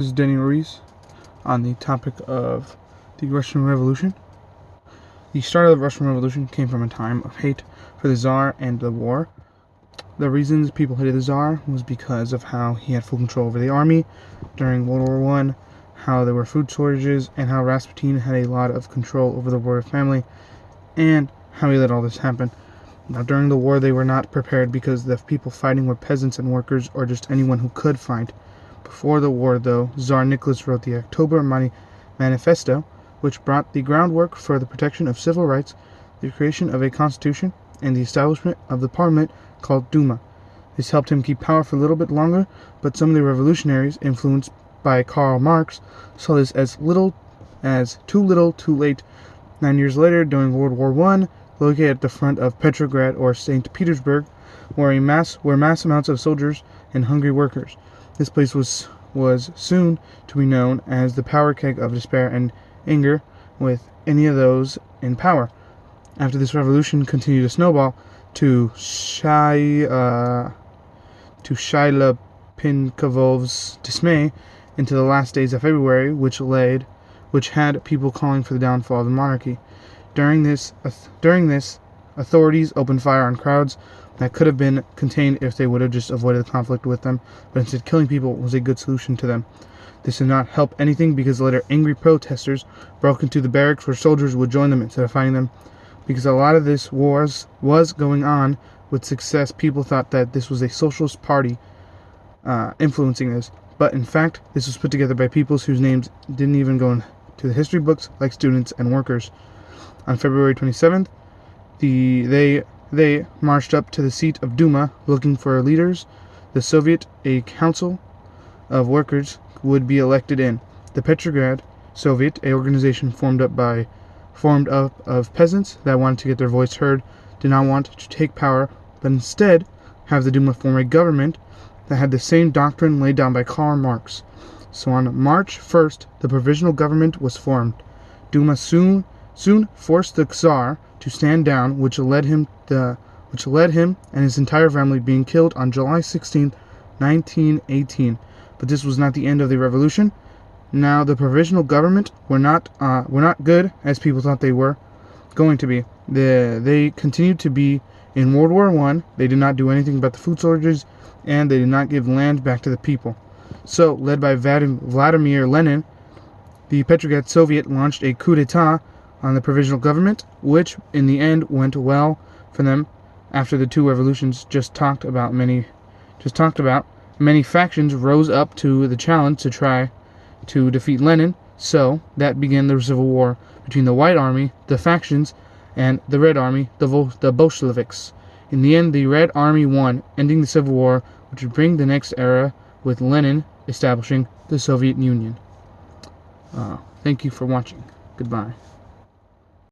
This is Danny Ruiz on the topic of the Russian Revolution. The start of the Russian Revolution came from a time of hate for the Tsar and the war. The reasons people hated the Tsar was because of how he had full control over the army during World War I, how there were food shortages, and how Rasputin had a lot of control over the royal family, and how he let all this happen. Now, during the war, they were not prepared because the people fighting were peasants and workers, or just anyone who could fight. Before the war, though, Tsar Nicholas wrote the October Manifesto, which brought the groundwork for the protection of civil rights, the creation of a constitution, and the establishment of the parliament called Duma. This helped him keep power for a little bit longer, but some of the revolutionaries, influenced by Karl Marx, saw this as too little, too late. 9 years later, during World War I, located at the front of Petrograd or St. Petersburg, were mass amounts of soldiers and hungry workers. This place was soon to be known as the power keg of despair and anger with any of those in power. After this revolution continued to snowball to Shaila Pinkovov's dismay into the last days of February, which had people calling for the downfall of the monarchy. During this, authorities opened fire on crowds that could have been contained if they would have just avoided the conflict with them, but instead killing people was a good solution to them. This did not help anything because later angry protesters broke into the barracks where soldiers would join them instead of fighting them. Because a lot of this was going on with success, people thought that this was a socialist party influencing this. But in fact, this was put together by peoples whose names didn't even go into the history books, like students and workers. On February 27th, they marched up to the seat of Duma looking for leaders. The Soviet, a council of workers, would be elected in. The Petrograd Soviet, a organization formed up of peasants that wanted to get their voice heard, did not want to take power, but instead have the Duma form a government that had the same doctrine laid down by Karl Marx. So on March 1st, the provisional government was formed. Duma soon forced the Tsar to stand down, which led him and his entire family being killed on July 16, 1918. But this was not the end of the revolution. Now the provisional government were not good as people thought they were going to be. They continued to be in World War I. They did not do anything about the food shortages, and they did not give land back to the people. So, led by Vladimir Lenin, the Petrograd Soviet launched a coup d'etat on the provisional government, which in the end went well for them. After the two revolutions just talked about, many factions rose up to the challenge to try to defeat Lenin. So that began the civil war between the White Army, the factions, and the Red Army, the Bolsheviks. In the end, the Red Army won, ending the civil war, which would bring the next era with Lenin establishing the Soviet Union. Thank you for watching. Goodbye.